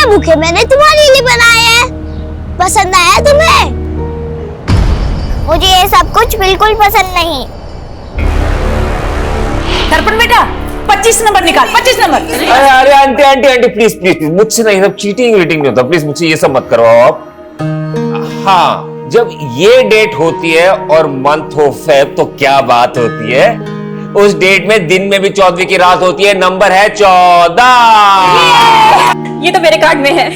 Bouquet मैंने तुम्हारे लिए बनाए हैं। पसंद आया तुम्हें? मुझे ये सब कुछ बिल्कुल पसंद नहीं। दर्पण बेटा 25 नंबर निकाल, 25 नंबर। अरे अरे aunty aunty aunty please please please, मुझसे नहीं, सब चीटिंग वीटिंग नहीं होता, प्लीज मुझसे ये सब मत करवाओ आप। हाँ, जब ये डेट होती है और मंथ हो फेब तो क्या बात होती है। उस डेट में दिन में भी 14वीं की रात होती है, नंबर है 14। ये तो मेरे कार्ड में है।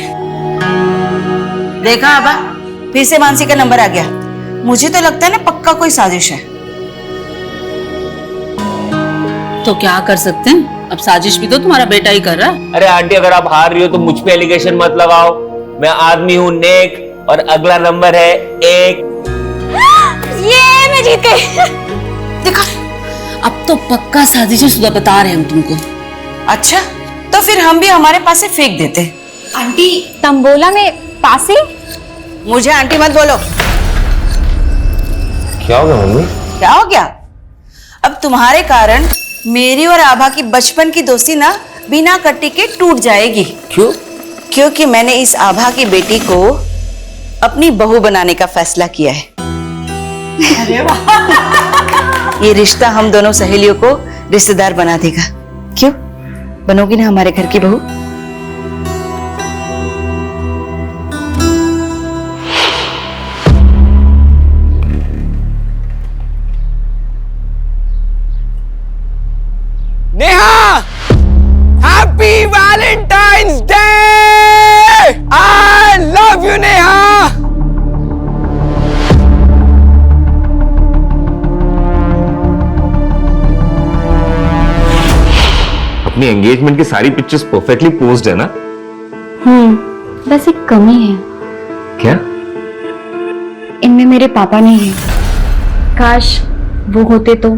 देखा आबा, फिर से मानसी का नंबर आ गया। मुझे तो लगता है ना पक्का कोई साजिश है। तो क्या कर सकते हैं, अब साजिश भी तो तुम्हारा बेटा ही कर रहा है। अरे आंटी अगर आप हार रही हो तो मुझ पे एलिगेशन मत लगाओ। मैं आदमी हूँ नेक और अगला नंबर है 1। ये मैं जीत गई। देखा, अब तो पक्का साजिश शुदा बता रहे हैं हम तुमको। अच्छा तो फिर हम भी हमारे पास से फेंक देते। आंटी तंबोला में पासे। मुझे आंटी मत बोलो। क्या हो गया मम्मी? क्या हो गया? अब तुम्हारे कारण मेरी और आभा की बचपन की दोस्ती ना बिना कट्टी के टूट जाएगी। क्यों? क्योंकि मैंने इस आभा की बेटी को अपनी बहू बनाने का फैसला किया है। अरे वाह। ये रिश्ता हम दोनों सहेलियों को रिश्तेदार बना देगा। क्यों, बनोगी ना हमारे घर की बहू? Neha, happy Valentine's day! I love you Neha. अपनी एंगेजमेंट की सारी पिक्चर्स परफेक्टली पोज्ड है ना? बस एक कमी है, क्या? इनमें मेरे पापा नहीं है। काश वो होते तो।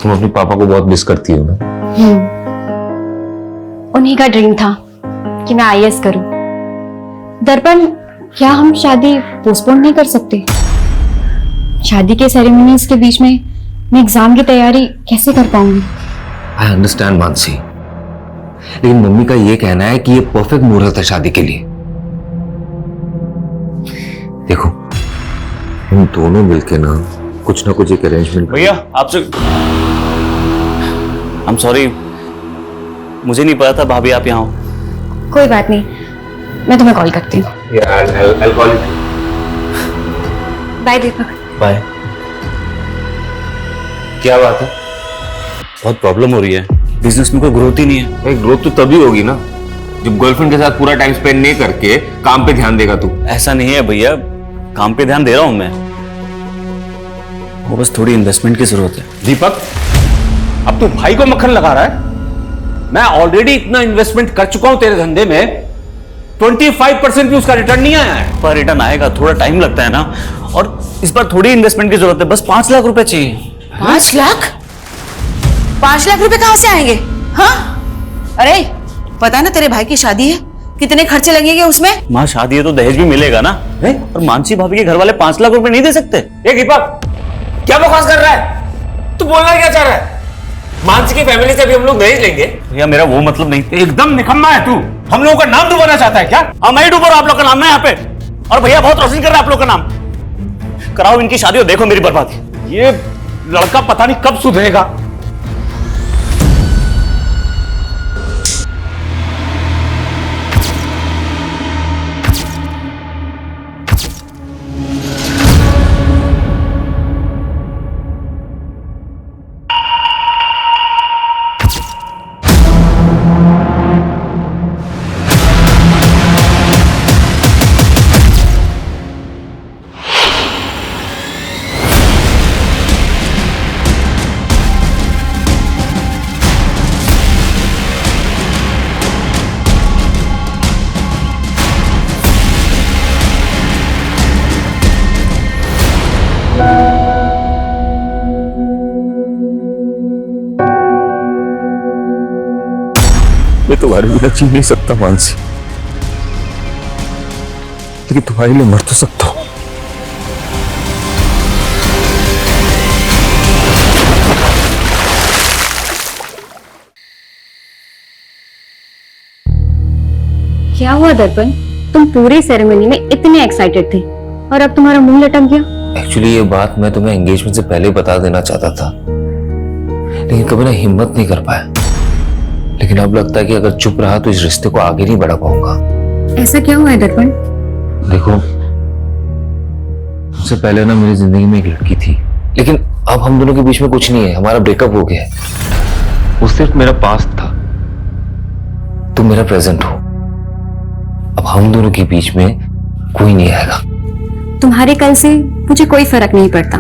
तुम अपने पापा को बहुत मिस करती हो ना? उन्हीं का ड्रीम था कि मैं आईएएस करूं। दर्पण, क्या हम शादी पोस्टपोन नहीं कर सकते? शादी के सेरेमनीज के बीच में मैं एग्जाम की तैयारी कैसे कर पाऊंगी? आई अंडरस्टैंड मानसी, लेकिन मम्मी का ये कहना है कि ये परफेक्ट मुहूर्त है शादी के लिए। देखो, हम दोनों मिलके ना कुछ एक अरेंजमेंट। भैया आपसे I'm sorry, मुझे नहीं पता था भाभी आप यहाँ हो। कोई बात नहीं, मैं तुम्हें कॉल करती हूँ। बाय दीपक। बाय। क्या बात है? बहुत प्रॉब्लम हो रही है, बिजनेस में कोई ग्रोथ ही नहीं है। भाई ग्रोथ तो तभी होगी ना जब गर्लफ्रेंड के साथ पूरा टाइम स्पेंड नहीं करके काम पे ध्यान देगा तू। ऐसा नहीं है भैया, काम पे ध्यान दे रहा हूं मैं, वो बस थोड़ी इन्वेस्टमेंट की जरूरत है। दीपक, अब तू भाई को मक्खन लगा रहा है? मैं ऑलरेडी इतना इन्वेस्टमेंट कर चुका हूं तेरे धंधे में, 25% भी उसका रिटर्न नहीं आया है। पर रिटर्न आएगा, थोड़ा टाइम लगता है ना, और इस बार थोड़ी इन्वेस्टमेंट की जरूरत है, बस 5 लाख रुपए चाहिए। 5 लाख? 5 लाख रुपए कहां से आएंगे? हाँ, अरे पता है ना तेरे भाई की शादी है, कितने खर्चे लगेंगे उसमें? माँ शादी है तो दहेज भी मिलेगा ना। और मानसी भाभी के घर वाले 5 लाख रुपए नहीं दे सकते। ये दीपक क्या बकवास कर रहा है? तू बोलना क्या चाह रहा है? मानसी की फैमिली से भी हम लोग दहेज लेंगे? भैया मेरा वो मतलब नहीं। एकदम निकम्मा है तू। हम लोगों का नाम डुबाना चाहता है क्या? हाँ मैं ही डूब रहा हूं आप लोग का नाम ना यहाँ पे, और भैया बहुत रोशन कर रहा है आप लोग का नाम। कराओ इनकी शादी और देखो मेरी बर्बादी। ये लड़का पता नहीं कब सुधरेगा। मैं तुम्हारे बिना जी नहीं सकता मानसी, लेकिन तुम्हारे लिए मर तो सकता हूं। क्या हुआ दर्पण? तुम पूरी सेरेमनी में इतने एक्साइटेड थे और अब तुम्हारा मुंह लटक गया। एक्चुअली ये बात मैं तुम्हें एंगेजमेंट से पहले बता देना चाहता था, लेकिन कभी ना हिम्मत नहीं कर पाया। लेकिन अब लगता है कि अगर चुप रहा तो इस रिश्ते को आगे नहीं बढ़ा पाऊंगा। ऐसा क्या हुआ है दर्पण? देखो, उससे पहले ना मेरी जिंदगी में एक लड़की थी, लेकिन अब हम दोनों के बीच में कुछ नहीं है, हमारा ब्रेकअप हो गया है। वो सिर्फ मेरा पास्ट था, तुम मेरा प्रेजेंट हो। अब हम दोनों के बीच में कोई नहीं आएगा। तुम्हारे कल से मुझे कोई फर्क नहीं पड़ता,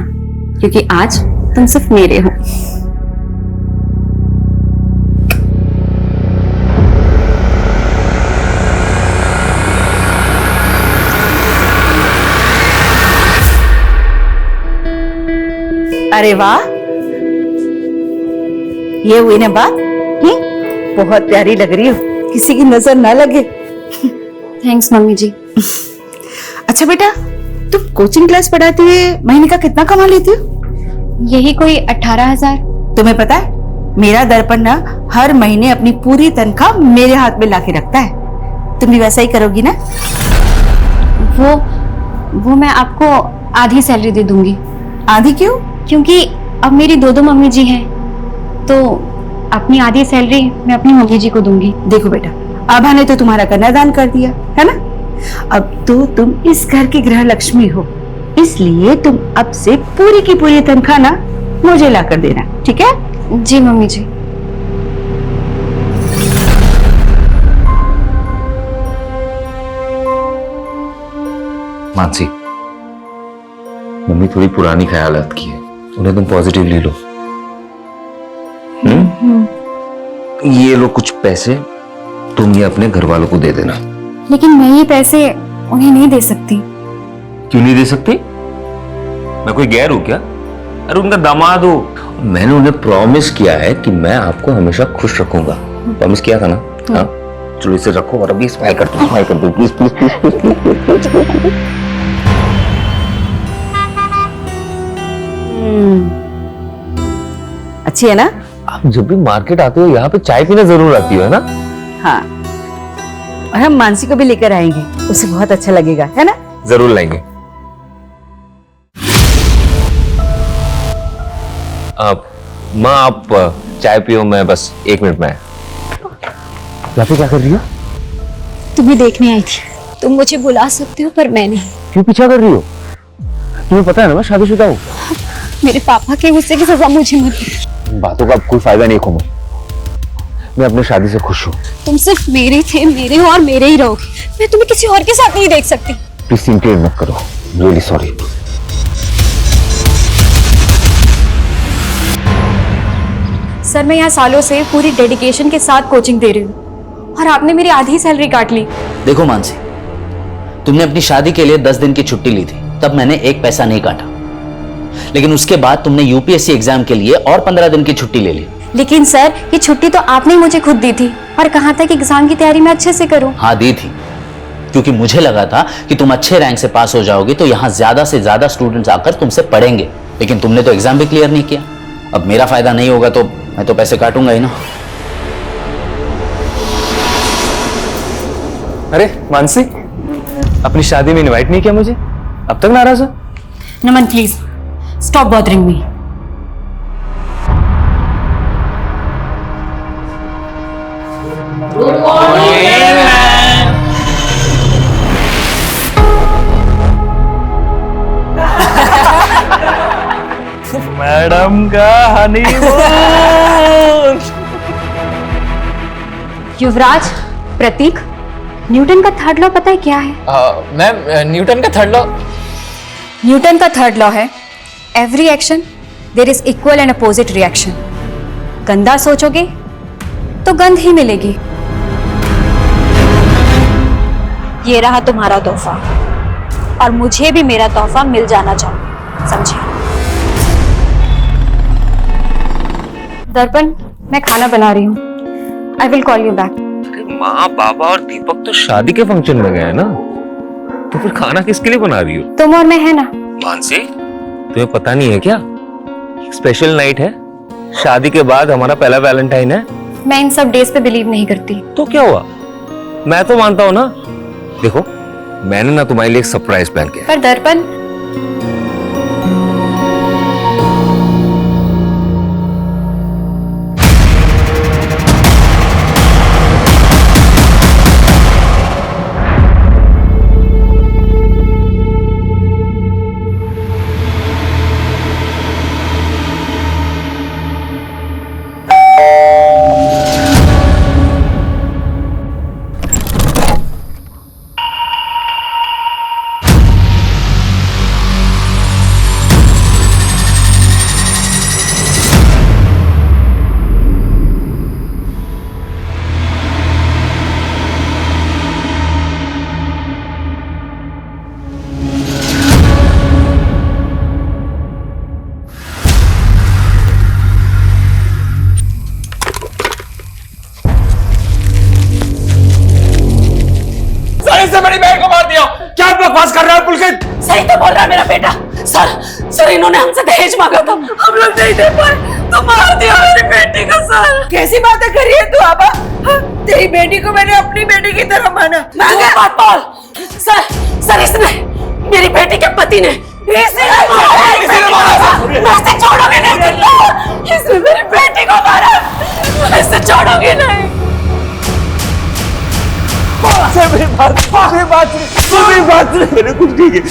क्योंकि आज तुम सिर्फ मेरे हो। अरे वाह, ये हुई ना बात। बहुत प्यारी लग रही हो, किसी की नजर ना लगे। थैंक्स मम्मी जी। अच्छा बेटा, तुम कोचिंग क्लास पढ़ाते हुए महीने का कितना कमा लेती हो? यही कोई 18,000। तुम्हें पता है, मेरा दर्पण ना हर महीने अपनी पूरी तनख्वाह मेरे हाथ में लाके रखता है। तुम भी वैसा ही करोगी ना? वो मैं आपको आधी सैलरी दे दूंगी। आधी क्यों? क्योंकि अब मेरी दो मम्मी जी हैं, तो अपनी आधी सैलरी मैं अपनी मम्मी जी को दूंगी। देखो बेटा, आभा ने तो तुम्हारा कन्यादान कर दिया है ना। अब तो तुम इस घर की गृह लक्ष्मी हो, इसलिए तुम अब से पूरी की पूरी तनख्वाह ना मुझे ला कर देना, ठीक है? जी मम्मी जी। मानसी, मम्मी थोड़ी पुरानी ख्यालात की है, उन्हें तुम पॉजिटिवली लो। ये लो कुछ पैसे, तुम ये अपने घर वालों को दे देना। लेकिन मैं ये पैसे उन्हें नहीं दे सकती। क्यों नहीं दे सकती? मैं कोई गैर हूं क्या? अरे उनका दामाद हो। मैंने उन्हें प्रॉमिस किया है कि मैं आपको हमेशा खुश रखूंगा। प्रॉमिस किया था ना? हाँ, चलो इसे रखो और अभी स्माइल कर दो, प्लीज प्लीज प्लीज। अच्छी है ना? आप जब भी मार्केट आते हो यहाँ पे चाय पीने जरूर आती हो, है ना? हाँ, और हम मानसी को भी लेकर आएंगे, उसे बहुत अच्छा लगेगा, है ना? जरूर लाएंगे। माँ आप चाय पियो, मैं बस 1 मिनट में आया। यहाँ पे क्या कर रही हो? तुम्हें देखने आई थी। तुम मुझे बुला सकते हो पर मैं नहीं। क्यों पीछा कर रही हो? तुम्हें पता है ना मैं शादीशुदा हूँ। मेरे पापा के गुस्से की सजा मुझे मत दो। बातों का अब कोई फायदा नहीं कोमल, मैं अपनी शादी से खुश हूँ। तुम सिर्फ मेरे थे, मेरे हो और मेरे ही रहोगे। मैं तुम्हें किसी और के साथ नहीं देख सकती। प्लीज सिंपली मत करो, रियली सॉरी। सर, मैं यहाँ सालों से पूरी डेडिकेशन के साथ कोचिंग दे रही हूँ और आपने मेरी आधी सैलरी काट ली। देखो मानसी, तुमने अपनी शादी के लिए 10 दिन की छुट्टी ली थी, तब मैंने 1 पैसा नहीं काटा। लेकिन उसके बाद तुमने यूपीएससी एग्जाम के लिए और 15 दिन की छुट्टी ले ली। लेकिन सर, ये छुट्टी तो आपने मुझे खुद दी थी और कहा था कि एग्जाम की तैयारी मैं अच्छे से करूं। हाँ दी थी, क्योंकि मुझे लगा था कि तुम अच्छे रैंक से पास हो जाओगी तो यहाँ ज्यादा से ज्यादा स्टूडेंट्स आकर तुमसे पढ़ेंगे। लेकिन तुमने तो एग्जाम भी क्लियर नहीं किया। अब मेरा फायदा नहीं होगा तो मैं तो पैसे काटूंगा ही ना। अरे मानसी, अपनी शादी में इनवाइट नहीं किया मुझे, अब तक नाराज हो? Naman please stop bothering me. Good morning madam का हनीमून। युवराज, प्रतीक, न्यूटन का थर्ड लॉ पता है क्या है? मैम, न्यूटन का थर्ड लॉ? न्यूटन का थर्ड लॉ है every action there is equal and opposite reaction. गंदा सोचोगे तो गंध ही मिलेगी। ये रहा तुम्हारा तोहफा और मुझे भी मेरा तोहफा मिल जाना चाहिए, समझे? दर्पण, मैं खाना बना रही हूँ। I will call you back. माँ, बाबा और दीपक तो शादी के फंक्शन में गए हैं ना, तो फिर खाना किसके लिए बना रही हो? तुम और मैं है ना। मानसी, तुम्हें पता नहीं है क्या? स्पेशल नाइट है, शादी के बाद हमारा पहला वैलेंटाइन है। मैं इन सब डेज पे बिलीव नहीं करती। तो क्या हुआ? मैं तो मानता हूं ना। देखो, मैंने ना तुम्हारे लिए एक सरप्राइज प्लान किया है। पर दर्पण, इससे बड़ी बहन को मार दिया। क्या बकवास कर रहा है पुलकित? सही तो बोल रहा है मेरा बेटा। सर इन्होंने हमसे दहेज मांगा था, हम लोग नहीं दे पाए तो मार दिया मेरी बेटी का। सर कैसी बातें कर रही है तू आबा? तेरी बेटी को मैंने अपनी बेटी की तरह माना। बात बोल। सर इसने, मेरी बेटी के पति ने मैं इसे छोड़ोगे नहीं। इसने मेरी बेटी को मारा, मैं इसे छोड़ोगे नहीं। मैंने कुछ नहीं किया।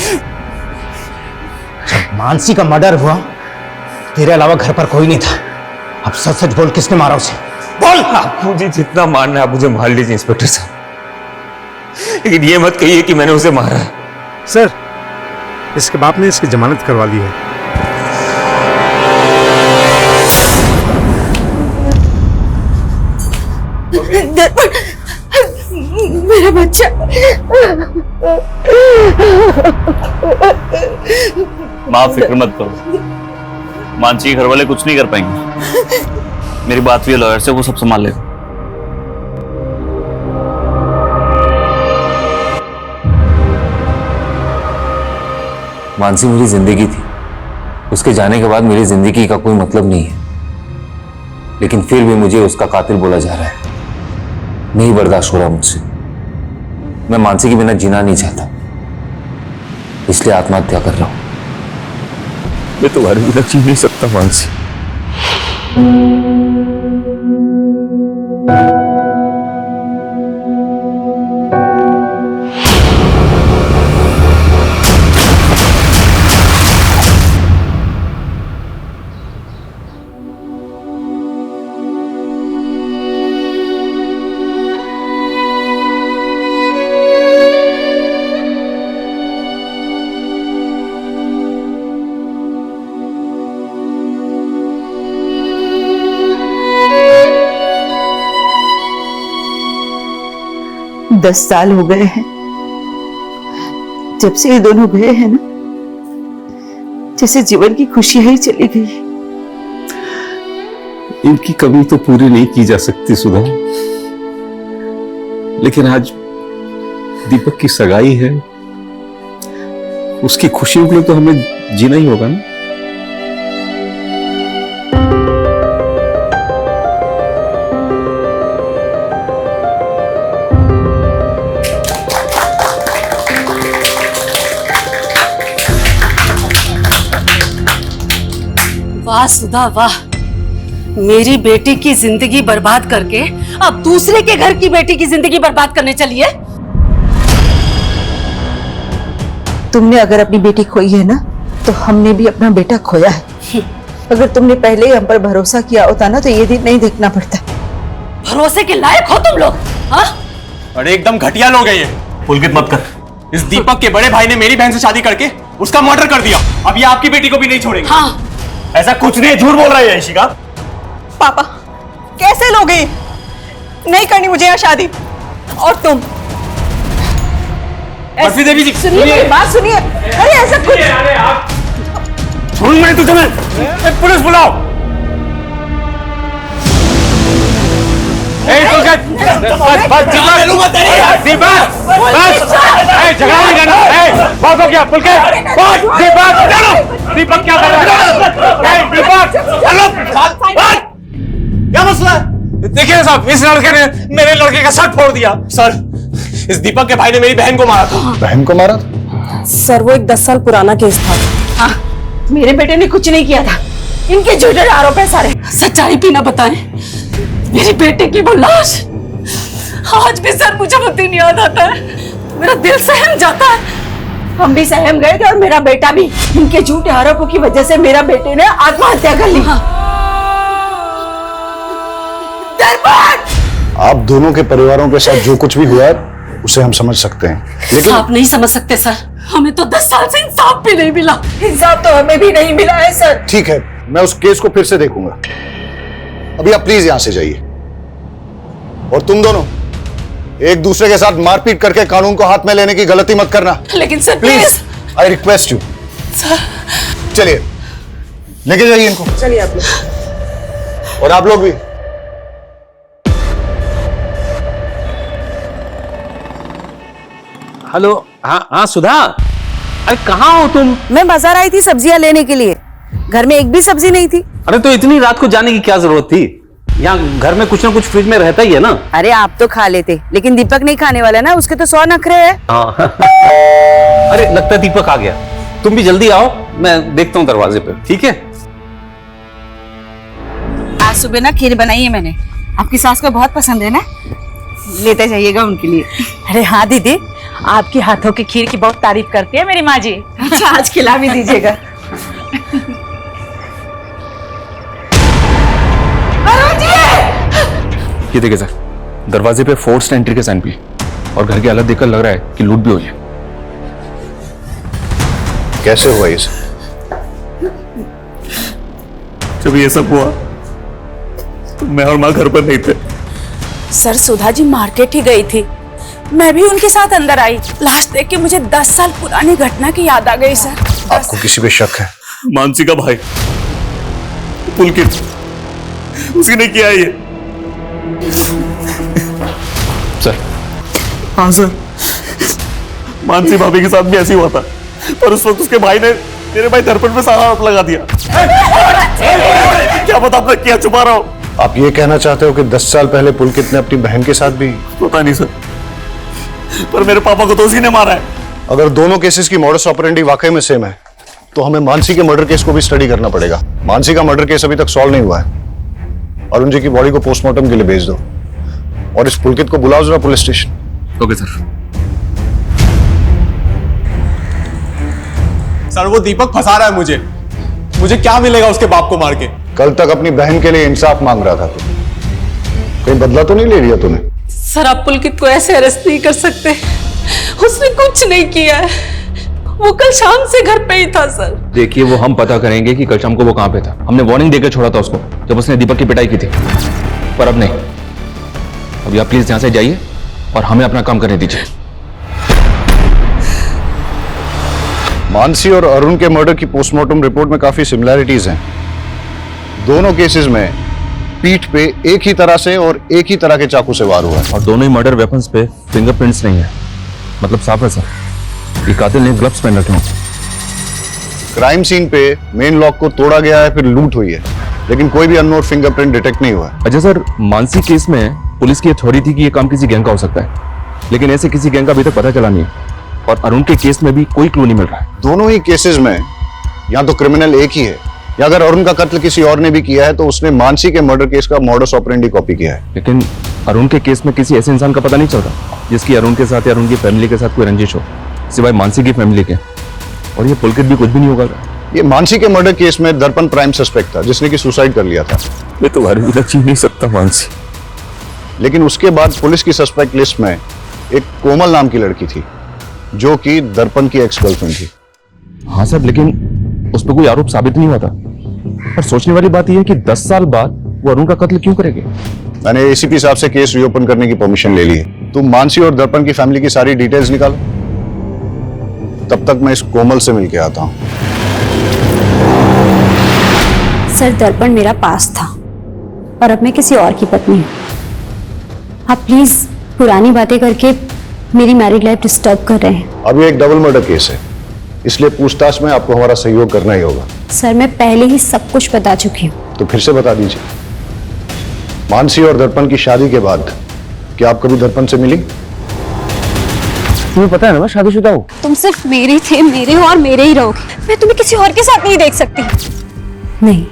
जब मानसी का मर्डर हुआ, तेरे अलावा घर पर कोई नहीं था। अब सच सच बोल, किसने मारा उसे? बोल। आप मुझे जितना मारना है आप मुझे मार लीजिए इंस्पेक्टर साहब, लेकिन ये मत कहिए कि मैंने उसे मारा है। सर, इसके बाप ने इसकी जमानत करवा ली है। मेरा बच्चा। मां फिक्र मत करो, मानसी के घर वाले कुछ नहीं कर पाएंगे। मेरी बात हुई है लॉयर से, वो सब संभाल लेगा। मानसी मेरी जिंदगी थी, उसके जाने के बाद मेरी जिंदगी का कोई मतलब नहीं है, लेकिन फिर भी मुझे उसका कातिल बोला जा रहा है। नहीं बर्दाश्त हो रहा मुझसे। मैं मानसी के बिना जीना नहीं चाहता, इसलिए आत्महत्या कर रहा हूं। मैं तुम्हारे बिना जी नहीं सकता मानसी। 10 साल हो गए हैं जब से ये दोनों गए हैं ना, जैसे जीवन की खुशियां ही चली गई। इनकी कमी तो पूरी नहीं की जा सकती सुधा, लेकिन आज दीपक की सगाई है, उसकी खुशियों के लिए तो हमें जीना ही होगा ना। वाह सुधा वाह, मेरी बेटी की जिंदगी बर्बाद करके अब दूसरे के घर की बेटी की जिंदगी बर्बाद करने चली है। तुमने अगर अपनी बेटी खोई है ना, तो हमने भी अपना बेटा खोया है। अगर तुमने पहले ही हम पर भरोसा किया होता ना, तो ये दिन नहीं देखना पड़ता। भरोसे के लायक हो तुम लोग, हाँ? अरे एकदम घटिया लोग हैं ये। पुलकित मत कर। इस दीपक के बड़े भाई ने मेरी बहन से शादी करके उसका मर्डर कर दिया। अब ये आपकी बेटी को भी नहीं छोड़ेंगे। हाँ। ऐसा कुछ नहीं, झूठ बोल रहा है यशिका। पापा कैसे लोगे? नहीं करनी मुझे यहाँ शादी। और तुम बर्फी देवी जी सुनिए, बात सुनिए। अरे ऐसा कुछ छोड़ मैं तुझे, मैं पुलिस बुलाओ। झगड़ा नहीं करना। बहुत हो गया पुलकित। दीपक क्या कर रहा है? दीपक क्या मसला है? देखिए साहब, इस लड़के ने मेरे लड़के का शर्ट फोड़ दिया। सर इस दीपक के भाई ने मेरी बहन को मारा था। बहन को मारा? सर वो एक 10 साल पुराना केस था। हाँ, मेरे बेटे ने कुछ नहीं किया था, इनके झूठे आरोप है सारे। सच्चाई भी ना बताएं, मेरी बेटे की वो लाश आज भी सर मुझे वो दिन याद आता है, मेरा दिल सहम जाता है। हम भी सहम गए थे और मेरा बेटा भी। इनके झूठे आरोपों की वजह से मेरा बेटे ने आत्महत्या कर ली। आप दोनों के परिवारों के साथ जो कुछ भी हुआ है उसे हम समझ सकते हैं, लेकिन आप नहीं समझ सकते सर, हमें तो 10 साल से इंसाफ भी नहीं मिला। इंसाफ तो हमें भी नहीं मिला है सर। ठीक है, मैं उस केस को फिर से देखूंगा। अभी आप प्लीज यहां से जाइए। और तुम दोनों एक दूसरे के साथ मारपीट करके कानून को हाथ में लेने की गलती मत करना। लेकिन sir please, I request you. चलिए लेके जाइए इनको। चलिए आप लोग। और आप लोग भी। हेलो। हाँ हाँ सुधा, अरे कहाँ हो तुम? मैं बाजार आई थी सब्जियां लेने के लिए, घर में एक भी सब्जी नहीं थी। अरे तो इतनी रात को जाने की क्या जरूरत थी? यहाँ घर में कुछ ना कुछ फ्रिज में रहता ही है ना। अरे आप तो खा लेते, लेकिन दीपक नहीं खाने वाला ना, उसके तो 100 नखरे हैं। हाँ अरे लगता है दीपक आ गया। तुम भी जल्दी आओ, मैं देखता हूँ दरवाजे पे। ठीक है। आज सुबह ना खीर बनाई है मैंने, आपकी सास को बहुत पसंद है ना, लेते जाइएगा उनके लिए। अरे हाँ दीदी, आपके हाथों की खीर की बहुत तारीफ करती है मेरी माँ जी। अच्छा आज खिला भी दीजिएगा। ये देखिए सर, दरवाजे पे फोर्स्ड एंट्री के साइन भी, और घर की हालत देखकर लग रहा है कि लूट भी हुई है। कैसे हुआ ये सब? जब ये सब हुआ तो मैं और माँ घर पर नहीं थे। सर सुधा जी मार्केट ही गई थी, मैं भी उनके साथ अंदर आई। लास्ट देख के मुझे 10 साल पुरानी घटना की याद आ गई सर। आपको किसी पे शक है? मानसी का भाई पुलकित, उसने किया ये। सर। हाँ सर, मानसी भाभी के साथ भी ऐसे ही हुआ था, और उस वक्त उसके भाई ने मेरे भाई दर्पण पे सारा आरोप लगा दिया। क्या पता आपने क्या छुपा रहा हो? आप ये कहना चाहते हो कि 10 साल पहले पुलकित ने अपनी बहन के साथ भी? पता नहीं सर, पर मेरे पापा को तो उसी ने मारा है। अगर दोनों केसेस की मॉडस ऑपरेंडी वाकई में सेम है तो हमें मानसी के मर्डर केस को भी स्टडी करना पड़ेगा। मानसी का मर्डर केस अभी तक सॉल्व नहीं हुआ है। अरुण जी की बॉडी को पोस्टमार्टम के लिए भेज दो, और इस पुलकित को बुलाओ जरा police station. Okay sir. Sir वो दीपक फंसा रहा है मुझे क्या मिलेगा उसके बाप को मार के? कल तक अपनी बहन के लिए इंसाफ मांग रहा था तू, कहीं बदला तो नहीं ले लिया तूने? सर आप पुलकित को ऐसे अरेस्ट नहीं कर सकते, उसने कुछ नहीं किया है, वो कल शाम से घर पे ही था सर। देखिए वो हम पता करेंगे कि कल शाम को वो कहाँ पे था। हमने वार्निंग देकर छोड़ा था उसको जब उसने दीपक की पिटाई की थी, पर अब नहीं। अभी आप प्लीज यहां से जाइए और हमें अपना काम करने दीजिए। मानसी और अरुण के मर्डर की पोस्टमार्टम रिपोर्ट में काफी सिमिलैरिटीज हैं। दोनों केसेस में पीठ पे एक ही तरह से और एक ही तरह के चाकू से वार हुआ है, और दोनों ही मर्डर वेपन्स पे फिंगरप्रिंट्स नहीं है, मतलब साफ है सर। ये कातिल ने ग्लव्स पहन रखे हैं। क्राइम सीन पे मेन लॉक को तोड़ा गया है, फिर लूट हुई है, लेकिन कोई भी अननोन फिंगरप्रिंट डिटेक्ट नहीं हुआ है। अच्छा सर, मानसी केस में पुलिस की अथॉरिटी थी कि ये काम किसी गैंग का हो सकता है, लेकिन ऐसे किसी गैंग का अभी तक पता चला नहीं है, और अरुण के केस में भी कोई क्लू नहीं मिल रहा है। दोनों ही केसेस में या तो क्रिमिनल एक ही है, या अगर अरुण का कत्ल किसी और ने भी किया है तो उसने मानसी के मर्डर केस का मॉडस ऑपरेंडी कॉपी किया है। लेकिन अरुण के केस में किसी ऐसे इंसान का पता नहीं चल रहा जिसकी अरुण के साथ या अरुण की फैमिली के साथ कोई रंजिश हो, सिवाय मानसी की फैमिली के। और ये पुलकित भी कुछ भी नहीं होगा। ये मानसी के मर्डर केस में दर्पण प्राइम सस्पेक्ट था, जिसने कि सुसाइड कर लिया था। मैं तुम्हारी भी छीन नहीं सकता मानसी। लेकिन उसके बाद पुलिस की सस्पेक्ट लिस्ट में एक कोमल नाम की लड़की थी, जो कि दर्पण की एक्स गर्लफ्रेंड थी। हाँ सर, लेकिन उस पर कोई आरोप साबित नहीं हुआ था। पर सोचने वाली बात यह है कि 10 साल बाद वो अरुण का कत्ल क्यों करेंगे? मैंने एसीपी साहब से केस रीओपन करने की परमिशन ले ली है। तुम मानसी और दर्पण की फैमिली की सारी डिटेल्स निकालो, तब तक मैं इस कोमल से मिलके आता हूं। सर दर्पण मेरा पास था, और अब मैं किसी और की पत्नी हूँ। आप प्लीज पुरानी बातें करके मेरी मैरिड लाइफ डिस्टर्ब कर रहे हैं। अब ये एक डबल मर्डर केस है, इसलिए पूछताछ में आपको हमारा सहयोग करना ही होगा। सर मैं पहले ही सब कुछ बता चुकी हूँ। तो फिर से बता दीजिए, मानसी और दर्पण की शादी के बाद क्या आप कभी दर्पण से मिली? तुम्हें पता है ना मैं शादीशुदा हूँ। तुम सिर्फ मेरे थे, मेरे हो और मेरे ही रहोगे। मैं तुम्हें किसी और के साथ नहीं देख सकती। नहीं।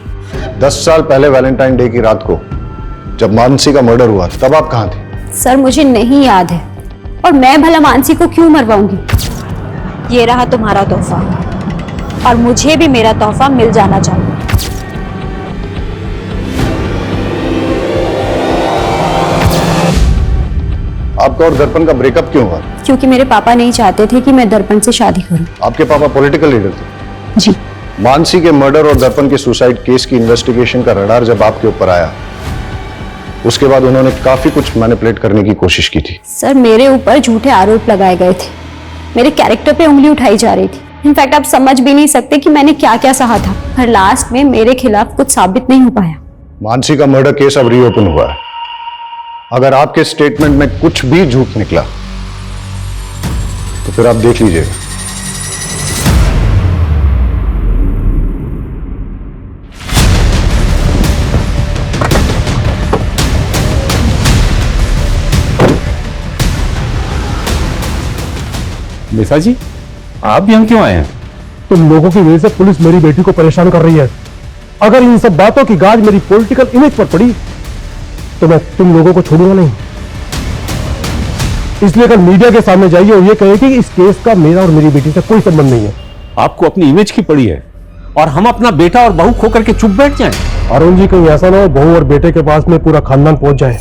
10 साल पहले वैलेंटाइन डे की रात को जब मानसी का मर्डर हुआ तब आप कहाँ थे? सर मुझे नहीं याद है, और मैं भला मानसी को क्यों मरवाऊंगी। ये रहा तुम्हारा तोहफा, और मुझे भी मेरा तोहफा मिल जाना चाहिए। आपका और दर्पण का ब्रेकअप क्यों हुआ? क्योंकि मेरे पापा नहीं चाहते थे कि मैं दर्पण से शादी करूं। आपके पापा पॉलिटिकल लीडर थे? जी। मानसी के मर्डर और दर्पण के सुसाइड केस की इन्वेस्टिगेशन का रडार जब आपके ऊपर आया, उसके बाद उन्होंने काफी कुछ मैनिपुलेट करने की कोशिश की थी। सर मेरे ऊपर झूठे आरोप लगाए गए थे, मेरे कैरेक्टर पे उंगली उठाई जा रही थी। इनफैक्ट आप समझ भी नहीं सकते कि मैंने क्या क्या सहा था, पर लास्ट में मेरे खिलाफ कुछ साबित नहीं हो पाया। मानसी का मर्डर केस अब रीओपन हुआ है। अगर आपके स्टेटमेंट में कुछ भी झूठ निकला तो फिर आप देख लीजिएगा। निशा जी, आप भी यहाँ क्यों आए हैं? तुम लोगों की वजह से पुलिस मेरी बेटी को परेशान कर रही है। अगर इन सब बातों की गाज मेरी पॉलिटिकल इमेज पर पड़ी तो मैं तुम लोगों को छोड़ूंगा नहीं। इसलिए अगर मीडिया के सामने जाइए और ये कहे कि इस केस का मेरा और मेरी बेटी से कोई संबंध नहीं है। आपको अपनी इमेज की पड़ी है और हम अपना बेटा और बहू खो करके चुप बैठ जाएं। अरुण जी, कहीं ऐसा ना हो बहू और बेटे के पास में पूरा खानदान पहुंच जाए।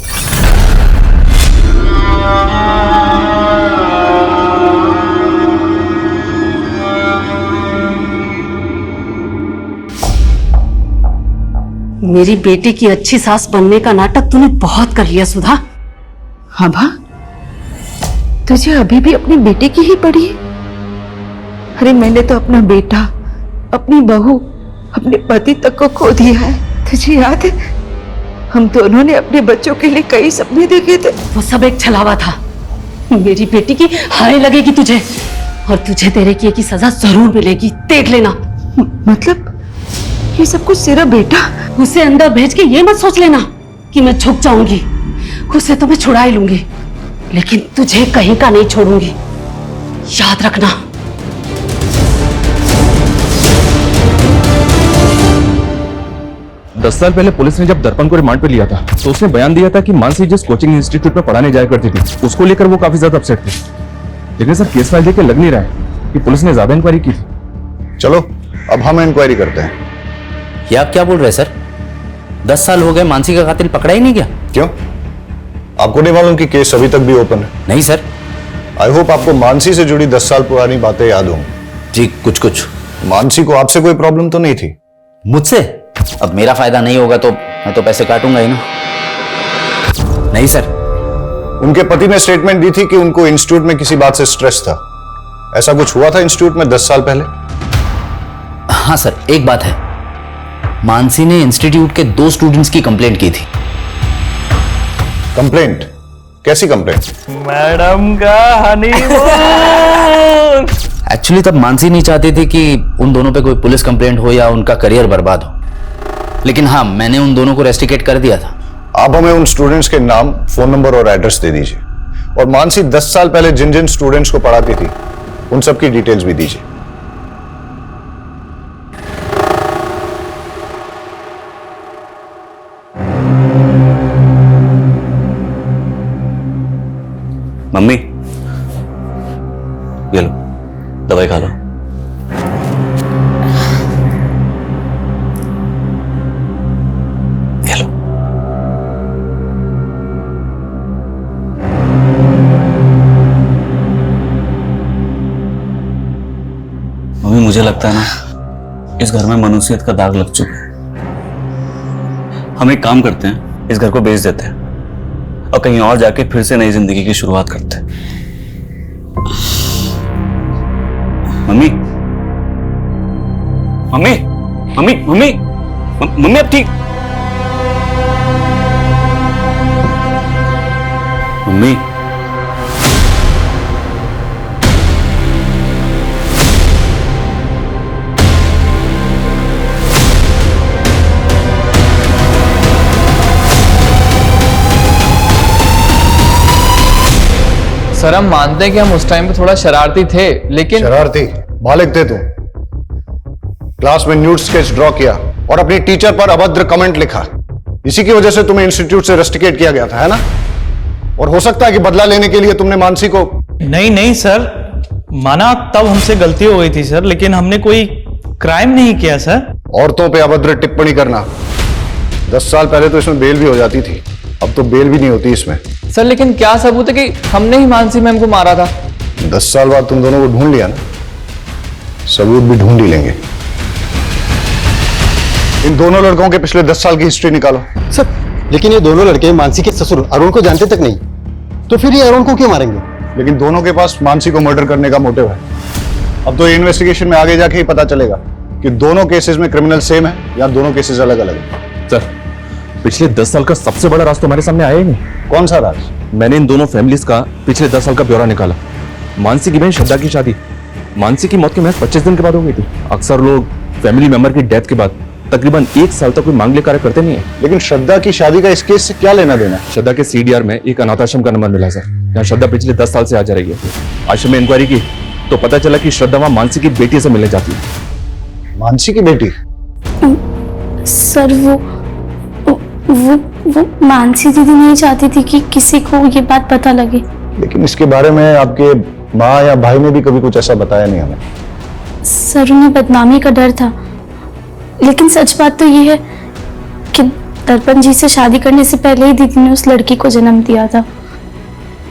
मेरी बेटी की अच्छी सास बनने का नाटक तूने बहुत कर लिया सुधा। हाँ भा, तुझे अभी भी अपने बेटे की ही पड़ी है? अरे मैंने तो अपना बेटा, अपनी बहू, अपने पति तक को खो दिया है। तुझे याद है हम दोनों ने अपने बच्चों के लिए कई सपने देखे थे। वो सब एक छलावा था। मेरी बेटी की हाय लगेगी तुझे, और तुझे तेरे किए की सजा जरूर मिलेगी, देख लेना। मतलब ये सब कुछ सिर्फ बेटा? उसे अंदर भेज के ये मत सोच लेना कि मैं झुक जाऊंगी। उसे तो मैं छुड़ा ही लूंगी, लेकिन तुझे कहीं का नहीं छोड़ूंगी, याद रखना। दस साल पहले पुलिस ने जब दर्पण को रिमांड पे लिया था तो उसने बयान दिया था कि मानसी जिस कोचिंग इंस्टीट्यूट में पढ़ाने जाया करती थी उसको लेकर वो काफी ज्यादा अपसेट थे। लेकिन सर केस फाइल देख के लग नहीं रहा है कि पुलिस ने ज्यादा इंक्वायरी की थी। चलो अब हम इंक्वायरी करते हैं। ये आप क्या बोल रहे हैं सर? 10 साल हो गए, मानसी का कातिल पकड़ा ही नहीं गया? क्यों, आपको नहीं मालूम कि केस अभी तक भी ओपन है? नहीं सर। आई होप आपको मानसी से जुड़ी 10 साल पुरानी बातें याद हों। जी कुछ कुछ। मानसी को आपसे कोई प्रॉब्लम तो नहीं थी? मुझसे? अब मेरा फायदा नहीं होगा तो मैं तो पैसे काटूंगा ही ना। नहीं सर। उनके पति ने स्टेटमेंट दी थी कि उनको इंस्टीट्यूट में किसी बात से स्ट्रेस था। ऐसा कुछ हुआ था इंस्टीट्यूट में 10 साल पहले? हाँ सर, एक बात है, मानसी ने इंस्टीट्यूट के 2 स्टूडेंट्स की कंप्लेंट की थी। कंप्लेंट? कैसी कंप्लेंट? मैडम का हनीमून। एक्चुअली तब मानसी नहीं चाहती थी कि उन दोनों पे कोई पुलिस कंप्लेंट हो या उनका करियर बर्बाद हो, लेकिन हाँ मैंने उन दोनों को रेस्ट्रिकेट कर दिया था। आप हमें उन स्टूडेंट्स के नाम, फोन नंबर और एड्रेस दे दीजिए, और मानसी 10 साल पहले जिन जिन स्टूडेंट्स को पढ़ाती थी उन सब की डिटेल्स भी दीजिए। मम्मी ये लो, दवाई खा लो। ये लो। मम्मी मुझे लगता है ना इस घर में मनुष्यत का दाग लग चुका है। हम एक काम करते हैं, इस घर को बेच देते हैं और कहीं और जाके फिर से नई जिंदगी की शुरुआत करते हैं। Mummy mummy mummy mummy mummy अब ठीक? मम्मी सर हम मानते हैं कि हम उस टाइम पे थोड़ा शरारती थे, लेकिन शरारती बालिग थे तुम। क्लास में न्यूड स्केच ड्रॉ किया और अपनी टीचर पर अभद्र कमेंट लिखा। इसी की वजह से तुम्हें इंस्टीट्यूट से रस्टिकेट किया गया था, है ना? और हो सकता है कि बदला लेने के लिए तुमने मानसी को। नहीं सर, माना तब हमसे गलती हो गई थी सर, लेकिन हमने कोई क्राइम नहीं किया सर। औरतों पे अभद्र टिप्पणी करना, 10 साल पहले तो इसमें बेल भी हो जाती थी, अब तो बेल भी नहीं होती इसमें। सर लेकिन क्या सबूत है कि हमने ही मानसी मैम को मारा था? 10 साल बाद तुम दोनों को ढूंढ लिया ना, सबूत भी ढूंढ ही लेंगे। इन दोनों लड़कों के पिछले 10 साल की हिस्ट्री निकालो। सर लेकिन ये दोनों लड़के मानसी के ससुर अरुण को जानते तक नहीं, तो फिर ये अरुण को क्यों मारेंगे? लेकिन दोनों के पास मानसी को मर्डर करने का मोटिव है। अब तो इन्वेस्टिगेशन में आगे जाके ही पता चलेगा कि दोनों केसेस में क्रिमिनल सेम है या दोनों केसेस अलग अलग है। सर पिछले 10 साल का सबसे बड़ा राज तो हमारे सामने आया ही नहीं। कौन सा राज? मैंने इन दोनों फैमिलीज का पिछले 10 साल का ब्यौरा निकाला। मानसी की बहन श्रद्धा की शादी मानसी की मौत के महज 25 दिन के बाद हो गई थी। अक्सर लोग फैमिली मेंबर की डेथ के बाद तकरीबन 1 साल तक कोई मांगलिक कार्य करते नहीं है। लेकिन श्रद्धा की शादी का इस केस से क्या लेना देना? श्रद्धा के CDR में एक अनाथाश्रम का नंबर मिला सर, यहाँ श्रद्धा पिछले 10 साल से आ जा रही है। आश्रम में इंक्वायरी की तो पता चला कि श्रद्धा वहां मानसी की बेटी से मिलने जाती है। मानसी की बेटी? सर वो मानसी दीदी नहीं चाहती थी कि किसी को ये बात पता लगे। लेकिन इसके बारे में आपके माँ या भाई ने भी कभी कुछ ऐसा बताया नहीं हमें। सर उन्हें बदनामी का डर था, लेकिन सच बात तो ये है कि दर्पण जी से शादी करने से पहले ही दीदी ने उस लड़की को जन्म दिया था।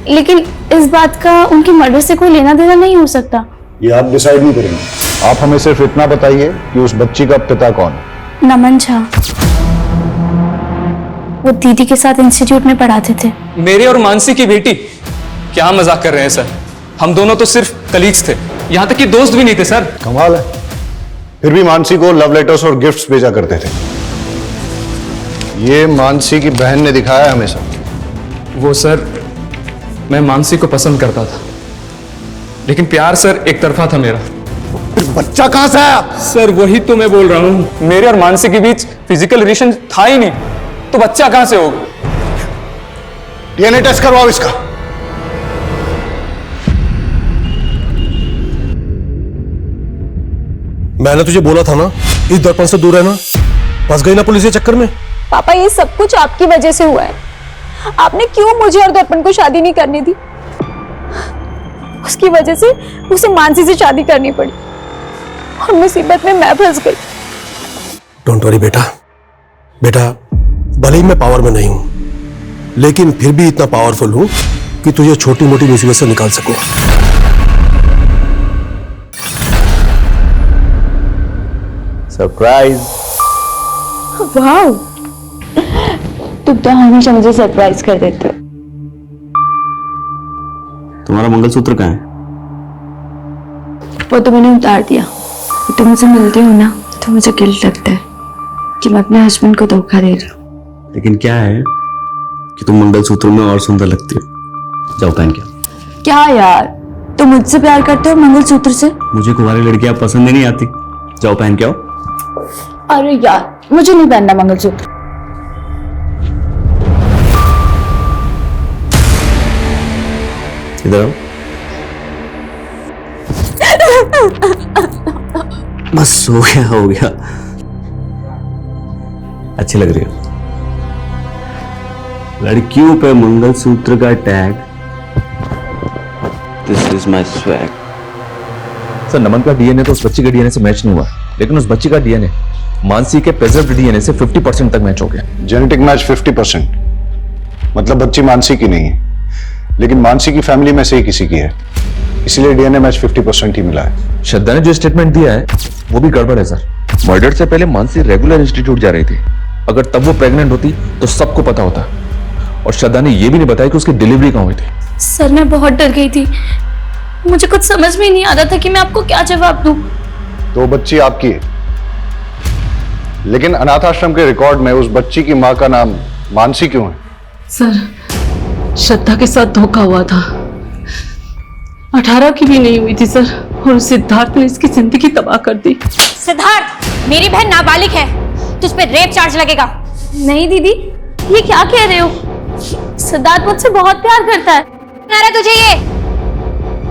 लेकिन इस बात का उनके मर्डर से कोई लेना देना नहीं हो सकता। ये आप डिसाइड नहीं करेंगे, आप हमें सिर्फ इतना बताइए कि उस बच्ची का पिता कौन है। नमन झा, वो दीदी के साथ इंस्टीट्यूट में पढ़ाते थे। मेरे और मानसी की बेटी? क्या मजाक कर रहे हैं सर, हम दोनों तो सिर्फ कलीग्स थे, यहाँ तक कि दोस्त भी नहीं थे सर। कमाल है, फिर भी मानसी को लव लेटर्स और गिफ्ट्स भेजा करते थे। ये मानसी की बहन ने दिखाया हमेशा। वो सर मैं मानसी को पसंद करता था, लेकिन प्यार सर एक तरफा था मेरा। फिर बच्चा कहां से आया? सर वही तो मैं बोल रहा हूं, मेरे और मानसी के बीच फिजिकल रिलेशन था ही नहीं, तो बच्चा कहां से होगा? DNA टेस्ट करवाओ इसका। मैंने तुझे बोला था ना इस दर्पण से दूर रहना, फंस गई ना पुलिस के चक्कर में। पापा ये सब कुछ आपकी वजह से हुआ है। आपने क्यों मुझे और दर्पण को शादी नहीं करने दी? उसकी वजह से उसे मानसी से शादी करनी पड़ी और मुसीबत में मैं फंस गई। डोंट वरी बेटा, बेटा भले ही मैं पावर में नहीं हूं, लेकिन फिर भी इतना पावरफुल हूं कि तुझे छोटी मोटी मुसीबत से निकाल सकूं। सरप्राइज। वाह, तुम तो हमेशा मुझे सरप्राइज कर देते हो। तुम्हारा मंगलसूत्र कहाँ है? वो तो मैंने उतार दिया। तुम मुझसे मिलती हो ना तो मुझे गिल्ट लगता है कि मैं अपने हस्बैंड को धोखा दे रही हूँ। लेकिन क्या है कि तुम मंगलसूत्र में और सुंदर लगती हो। जाओ पहन के। क्या यार, तुम मुझसे प्यार करते हो मंगलसूत्र से? मुझे कुंवारी लड़कियां पसंद ही नहीं आती। जाओ पहन के आओ। अरे यार, मुझे नहीं पहनना मंगलसूत्र। इधर आओ। बस हो गया हो गया, अच्छी लग रही हो। लड़कियों पे मंगलसूत्र का tag. This is my swag. Sir Naman का DNA तो उस बच्ची के DNA से मैच नहीं हुआ, लेकिन उस बच्ची का DNA मानसी के प्रेजर्व्ड DNA से 50% तक मैच हो गया। जेनेटिक मैच 50%, मतलब बच्ची मानसी की नहीं है, लेकिन मानसी की फैमिली में से ही किसी की है, इसलिए DNA मैच 50% ही मिला है। श्रद्धा ने जो स्टेटमेंट दिया है वो भी गड़बड़ है सर। मर्डर से पहले मानसी रेगुलर इंस्टीट्यूट जा रही थी। अगर तब वो प्रेग्नेंट होती तो सबको पता होता। और श्रद्धा ने ये भी नहीं बताया कि उसकी डिलीवरी कहाँ हुई थी। सर मैं बहुत डर गई थी, मुझे कुछ समझ में नहीं आ रहा था कि मैं आपको क्या जवाब दूं। तो बच्ची आपकी है, लेकिन अनाथ आश्रम के रिकॉर्ड में उस बच्ची की मां का नाम मानसी क्यों है? सर श्रद्धा के साथ धोखा हुआ था, 18 की भी नहीं हुई थी सर, और सिद्धार्थ ने इसकी जिंदगी तबाह कर दी। सिद्धार्थ, मेरी बहन नाबालिग है, तुझ पे रेप चार्ज लगेगा। नहीं दीदी, ये क्या कह रहे हो? सिद्धार्थ मुझसे बहुत प्यार करता है। अरे तुझे ये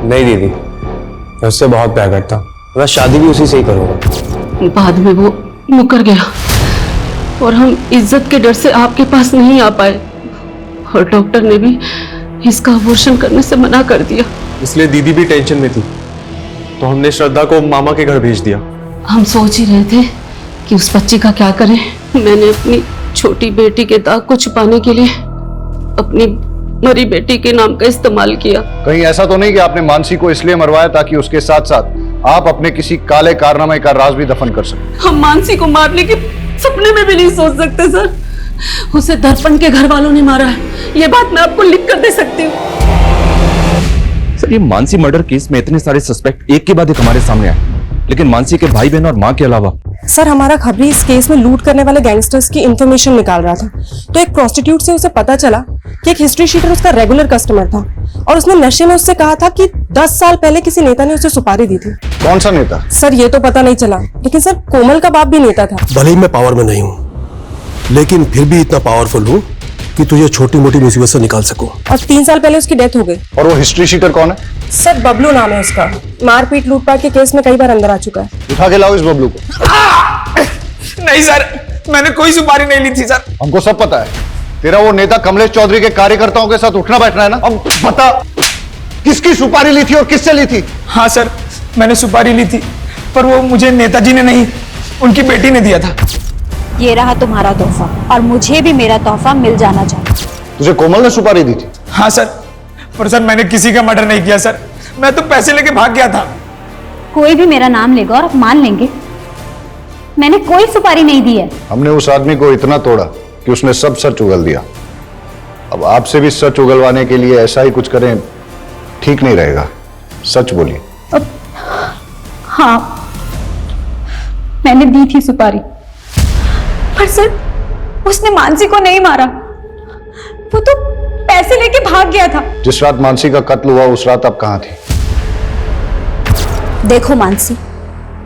नहीं दीदी, मैं उससे बहुत प्यार करता हूँ, मैं शादी भी उसी से ही करूँगा। बाद में वो मुकर गया और हम इज्जत के डर से आपके पास नहीं आ पाए और डॉक्टर ने भी इसका अबॉर्शन करने से मना कर दिया। इसलिए दीदी भी टेंशन में थी, तो हमने श्रद्धा को मामा के घर भेज दिया। हम सोच ही रहे थे कि उस बच्ची का क्या करें। मैंने अपनी छोटी बेटी के दाग को छुपाने के लिए अपनी मरी बेटी के नाम का इस्तेमाल किया। कहीं ऐसा तो नहीं कि आपने मानसी को इसलिए मरवाया ताकि उसके साथ साथ आप अपने किसी काले कारनामे का राज भी दफन कर सकें? हम मानसी को मारने के सपने में भी नहीं सोच सकते सर। उसे दर्पण के घर वालों ने मारा है, ये बात मैं आपको लिख कर दे सकती हूँ। सर, ये मानसी मर्डर केस में इतने सारे सस्पेक्ट एक के बाद एक हमारे सामने आए, लेकिन मानसी के भाई बहन और माँ के अलावा। सर, हमारा खबरी इस केस में लूट करने वाले गैंगस्टर्स की इंफॉर्मेशन निकाल रहा था, तो एक प्रोस्टिट्यूट से उसे पता चला कि एक हिस्ट्री शीटर उसका रेगुलर कस्टमर था और उसने नशे में उससे कहा था कि 10 साल पहले किसी नेता ने उसे सुपारी दी थी। कौन सा नेता? सर, ये तो पता नहीं चला, लेकिन सर कोमल का बाप भी नेता था। भले ही मैं पावर में नहीं हूँ, लेकिन फिर भी इतना पावरफुल हूँ कि तुझे छोटी मोटी मुसीबत से निकाल सकूं। और 3 साल पहले उसकी डेथ हो गई। और वो हिस्ट्री शीटर कौन है? सर, बबलू नाम है उसका। मारपीट लूटपाट के केस में कई बार अंदर आ चुका है। उठा के लाओ इस बबलू को। नहीं सर, मैंने कोई सुपारी नहीं ली थी सर। हमको सब पता है, तेरा वो नेता कमलेश चौधरी के कार्यकर्ताओं के साथ उठना बैठना है ना। अब बता, किसकी सुपारी ली थी और किससे ली थी? हाँ सर, मैंने सुपारी ली थी, पर वो मुझे नेताजी ने नहीं, उनकी बेटी ने दिया था। ये रहा तुम्हारा तोहफा और मुझे भी मेरा तोहफा मिल जाना चाहिए। तुझे कोमल ने सुपारी दी थी? हाँ सर, पर सर मैंने किसी का मर्डर नहीं किया सर, मैं तो पैसे लेके भाग गया था। कोई भी मेरा नाम लेगा और आप मान लेंगे मैंने कोई सुपारी नहीं दी है। हमने उस आदमी को इतना तोड़ा कि उसने सब सच उगल दिया। अब आपसे भी सच उगलवाने के लिए ऐसा ही कुछ करें ठीक नहीं रहेगा। सच बोलिए। हाँ, मैंने दी थी सुपारी, पर सर उसने मानसी को नहीं मारा, वो तो पैसे लेके भाग गया था। जिस रात मानसी का कत्ल हुआ उस रात आप कहां थी? देखो मानसी,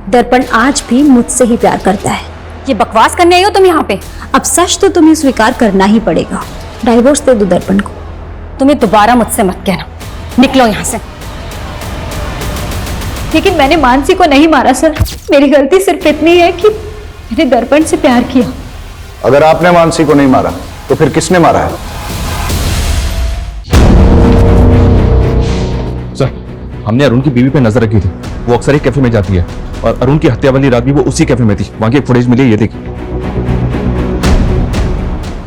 दर्पण आज भी मुझसे ही प्यार करता है। ये बकवास करने आई हो तुम यहाँ पे? अब सच तो तुम्हें स्वीकार करना ही पड़ेगा। डाइवोर्स दे दो दर्पण को। तुम्हें दोबारा मुझसे मत कहना, निकलो यहाँ से। लेकिन मैंने मानसी को नहीं मारा सर, मेरी गलती सिर्फ इतनी है कि मैंने दर्पण से प्यार किया। अगर आपने मानसी को नहीं मारा तो फिर किसने मारा है? सर, हमने अरुण की बीवी पे नजर रखी थी। वो अक्सर एक कैफे में जाती है और अरुण की हत्या वाली रात भी वो उसी कैफे में थी। वहां की एक फुटेज मिली, ये देखिए।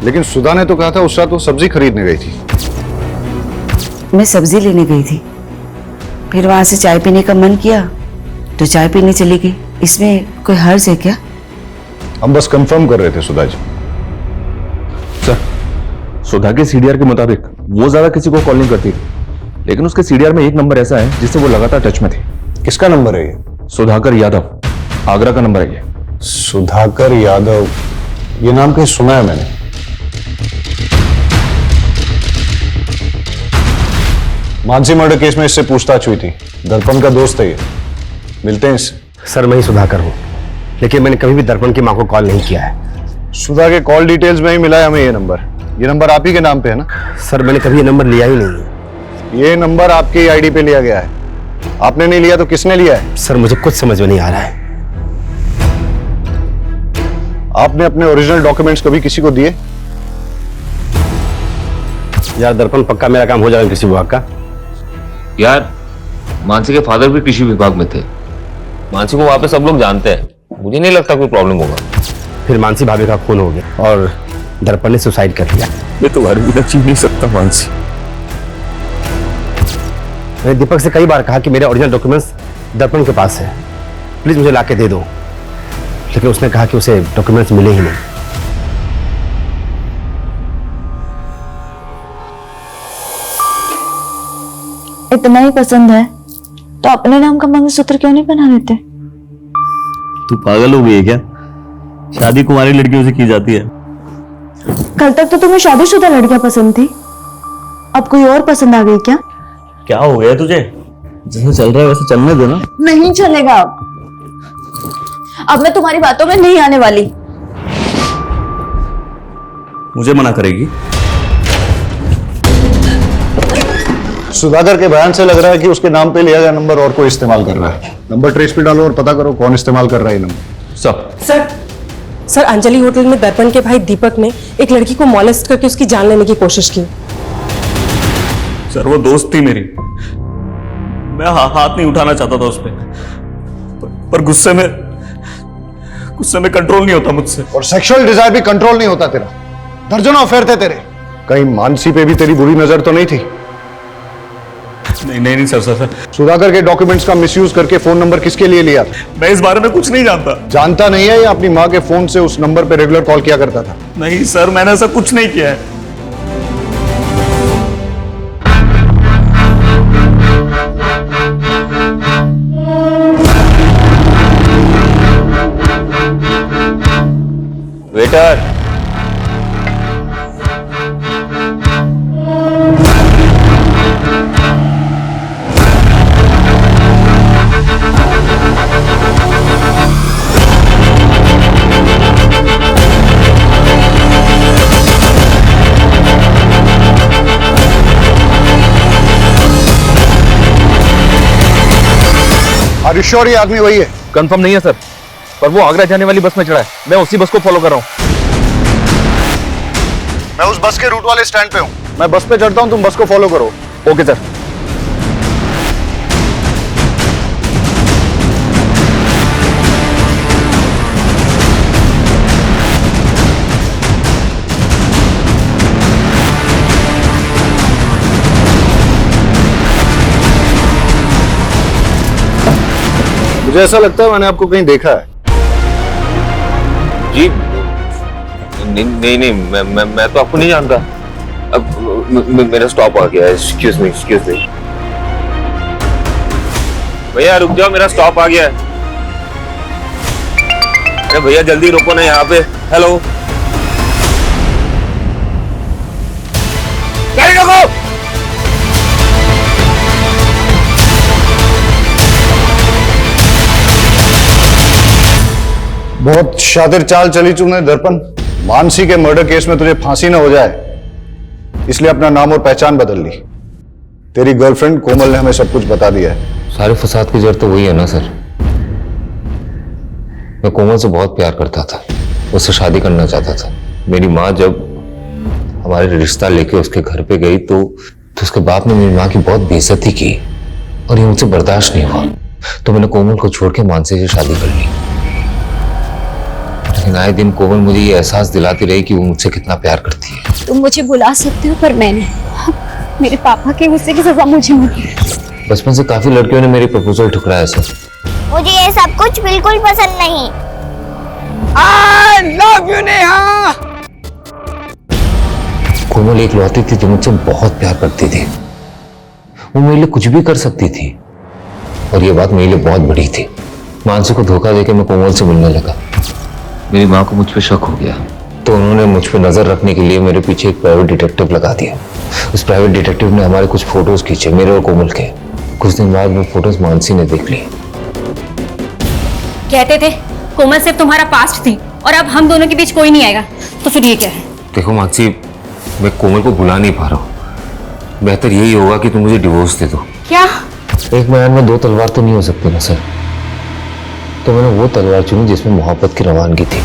लेकिन सुधा ने तो कहा था उस रात वो सब्जी खरीदने गई थी। मैं सब्जी लेने गई थी, फिर वहां से चाय पीने का मन किया तो चाय पीने चली गई। इसमें कोई हर्ज है क्या? हम बस कंफर्म कर रहे थे सुधा जी। सर, सुधा के सीडीआर के मुताबिक वो ज्यादा किसी को कॉल नहीं करती थी, लेकिन उसके सीडीआर में एक नंबर ऐसा है जिससे वो लगातार टच में थी। किसका नंबर है ये? सुधाकर यादव, आगरा का नंबर है ये। सुधाकर यादव, ये नाम कहीं सुना है मैंने। मानसी मर्डर केस में इससे पूछताछ हुई थी, दर्पण का दोस्त है ये। मिलते हैं इससे। सर, मैं ही सुधाकर हूं, लेकिन मैंने कभी भी दर्पण की मां को कॉल नहीं किया है। सुधा के कॉल डिटेल्स में ही मिला है हमें ये नंबर। ये नंबर आप ही के नाम पे है ना? सर, मैंने कभी ये नंबर लिया ही नहीं है। ये नंबर आपके आईडी पे लिया गया है। आपने नहीं लिया तो किसने लिया है? सर, मुझे कुछ समझ में नहीं आ रहा है। आपने अपने ओरिजिनल डॉक्यूमेंट्स कभी किसी को दिए? यार दर्पण, पक्का मेरा काम हो जाएगा कृषि विभाग का। यार, मानसी के फादर भी कृषि विभाग में थे। मानसी को वहां पे सब लोग जानते हैं, मुझे नहीं लगता कोई प्रॉब्लम होगा। फिर मानसी भाभी का खून हो गया और दर्पण ने सुसाइड कर लिया। मैं तुम्हारे बिना जी नहीं सकता मानसी। मैंने दीपक से कई बार कहा कि मेरे ओरिजिनल डॉक्यूमेंट्स दर्पण के पास है, प्लीज मुझे लाके दे दो, लेकिन उसने कहा कि उसे डॉक्यूमेंट्स मिले ही नहीं। इतना ही पसंद है तो अपने नाम का मंगलसूत्र क्यों नहीं बना लेते? तू पागल हो गई है क्या? शादी कुंवारी लड़कियों से की जाती है। कल तक तो तुम्हें शादीशुदा लड़कियां पसंद थी, अब कोई और पसंद आ गई क्या? क्या हो गया तुझे? जैसे चल रहा है वैसे चलने दो ना। नहीं चलेगा, अब मैं तुम्हारी बातों में नहीं आने वाली। मुझे मना करेगी? सुधाकर के बयान से लग रहा है कि उसके नाम पे लिया गया नंबर और कोई इस्तेमाल कर रहा है। नंबर ट्रेस पे डालो और पता करो कौन इस्तेमाल कर रहा है ये नंबर। सर अंजलि होटल में दर्पण के भाई दीपक ने एक लड़की को मॉलेस्ट करके उसकी जान लेने की कोशिश की। सर वो दोस्त थी मेरी, मैं हाथ नहीं उठाना चाहता था उस पर गुस्से में कंट्रोल नहीं होता मुझसे। और सेक्सुअल डिजायर भी कंट्रोल नहीं होता तेरा। दर्जनों अफेयर थे तेरे। कहीं मानसी पे भी तेरी बुरी नजर तो नहीं थी? नहीं सर। सुधाकर के डॉक्यूमेंट्स का मिसयूज करके फोन नंबर किसके लिए लिया? मैं इस बारे में कुछ नहीं जानता। जानता नहीं है या अपनी माँ के फोन से उस नंबर पे रेगुलर कॉल किया करता था? नहीं सर, मैंने ऐसा कुछ नहीं किया है। वेटर, श्योर ये आदमी वही है? कंफर्म नहीं है सर, पर वो आगरा जाने वाली बस में चढ़ा है। मैं उसी बस को फॉलो कर रहा हूँ। मैं उस बस के रूट वाले स्टैंड पे हूँ। मैं बस पे चढ़ता हूँ, तुम बस को फॉलो करो। Okay sir. मुझे ऐसा लगता है मैंने आपको कहीं देखा है। जी नहीं, मैं तो आपको नहीं जानता। अब मेरा स्टॉप आ गया है। Excuse me. भैया रुक जाओ, मेरा स्टॉप आ गया है। अरे भैया जल्दी रुको ना यहाँ पे। हेलो, गाड़ी रोको। बहुत शातिर चाल चली तूने दर्पण। मानसी के मर्डर केस में तुझे फांसी ना हो जाए इसलिए अपना नाम और पहचान बदल ली। तेरी गर्लफ्रेंड कोमल ने हमें सब कुछ बता दिया है। सारे फसाद की जड़ तो वही है ना सर। मैं कोमल से बहुत प्यार करता था, उससे शादी करना चाहता था। मेरी माँ जब हमारे रिश्ता लेके उसके घर पे गई तो उसके बाप ने मेरी माँ की बहुत बेइज्जती की और ये मुझसे बर्दाश्त नहीं हुआ। तो मैंने कोमल को छोड़ के मानसी से शादी कर ली। लेकिन आए दिन कोमल मुझे ये एहसास दिलाती रही कि वो मुझसे कितना प्यार करती है। तुम मुझे बुला सकते हो, पर मैंने मेरे पापा के गुस्से की सजा मुझे मिली। बचपन से काफी लड़कियों ने मेरी प्रपोजल ठुकराया सर। मुझे ये सब कुछ बिल्कुल पसंद नहीं। I love you, Neha. कोमल एक लौती थी जो मुझसे बहुत प्यार करती थी। वो मेरे लिए कुछ भी कर सकती थी और ये बात मेरे लिए बहुत बड़ी थी। मानसी को धोखा देके मैं कोमल से मिलने लगा। मेरी माँ को मुझ पे शक हो गया तो उन्होंने मुझ पे नजर रखने के लिए मेरे पीछे एक प्राइवेट डिटेक्टिव लगा दिया। उस प्राइवेट डिटेक्टिव ने हमारे कुछ फोटोज खींचे, मेरे और कोमल के। कुछ दिन बाद वो फोटोज मानसी ने देख ली। कहते थे कोमल सिर्फ तुम्हारा पास्ट थी और अब हम दोनों के बीच कोई नहीं आएगा, तो फिर ये क्या है? देखो मानसी, मैं कोमल को भुला नहीं पा रहा हूँ। बेहतर यही होगा कि तुम मुझे डिवोर्स दे दो। क्या? एक मैदान में दो तलवार तो नहीं हो सकती ना सर। तो मैंने वो तलवार चुनी जिसमें मोहब्बत की रवानगी थी।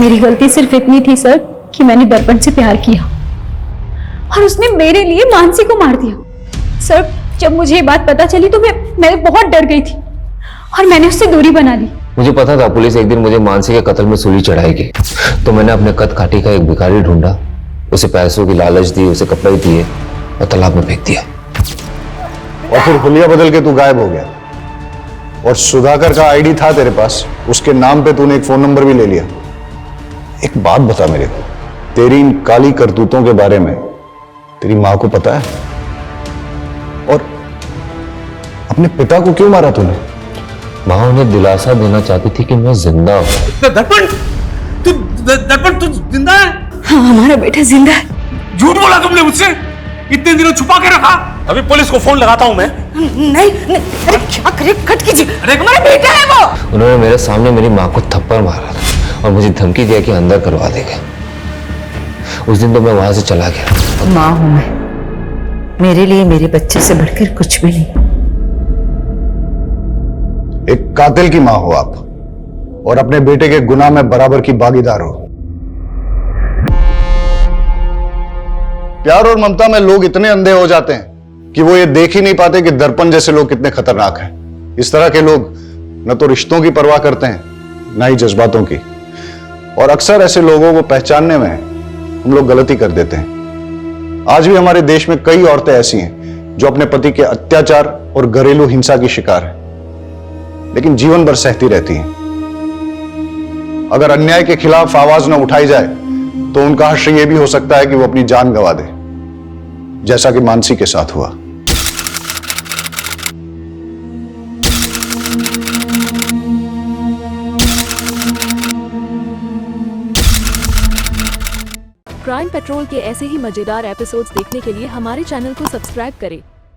मेरी गलती सिर्फ इतनी थी सर कि मैंने दर्पण से प्यार किया और उसने मेरे लिए मानसी को मार दिया। सर जब मुझे ये बात पता चली तो मैं बहुत डर गई थी और मैंने उससे दूरी बना ली। मुझे पता था पुलिस एक दिन मुझे मानसी के कत्ल में सूली चढ़ाएगी, तो मैंने अपने कद काठी का एक भिखारी ढूंढा, उसे पैसों की लालच दी, उसे कपड़े दिए और तालाब में फेंक दिया। और फिर हुलिया बदल के तू गायब हो गया और सुधाकर का आईडी था तेरे पास, उसके नाम पे तूने एक फोन नंबर भी ले लिया। एक बात बता मेरे को, तेरी इन काली करतूतों के बारे में तेरी माँ को पता है? और अपने पिता को क्यों मारा तूने? माँ उन्हें दिलासा देना चाहती थी कि मैं जिंदा हूं। दर्पण तू जिंदा है? हाँ हमारा बेटा जिंदा है। झूठ बोला तुमने मुझसे, इतने दिनों छुपा के रखा। अभी पुलिस को फोन लगाता हूं मैं। नहीं, अरे क्या करे, कट कीजिए, हमारा बेटा है वो। उन्होंने मेरे सामने मेरी माँ को थप्पड़ मारा था और मुझे धमकी दिया कि अंदर करवा देगा। उस दिन तो मैं वहां से चला गया। माँ हूं मैं, मेरे लिए मेरे बच्चे से बढ़कर कुछ भी नहीं। एक कातिल की मां हो आप और अपने बेटे के गुनाह में बराबर की भागीदार हो। प्यार और ममता में लोग इतने अंधे हो जाते हैं कि वो ये देख ही नहीं पाते कि दर्पण जैसे लोग कितने खतरनाक हैं। इस तरह के लोग न तो रिश्तों की परवाह करते हैं, न ही जज्बातों की। और अक्सर ऐसे लोगों को पहचानने में हम लोग गलती कर देते हैं। आज भी हमारे देश में कई औरतें ऐसी हैं जो अपने पति के अत्याचार और घरेलू हिंसा की शिकार हैं, लेकिन जीवन भर सहती रहती हैं। अगर अन्याय के खिलाफ आवाज न उठाई जाए तो उनका हश्र यह भी हो सकता है कि वो अपनी जान गंवा दे, जैसा कि मानसी के साथ हुआ। क्राइम पेट्रोल के ऐसे ही मजेदार एपिसोड्स देखने के लिए हमारे चैनल को सब्सक्राइब करें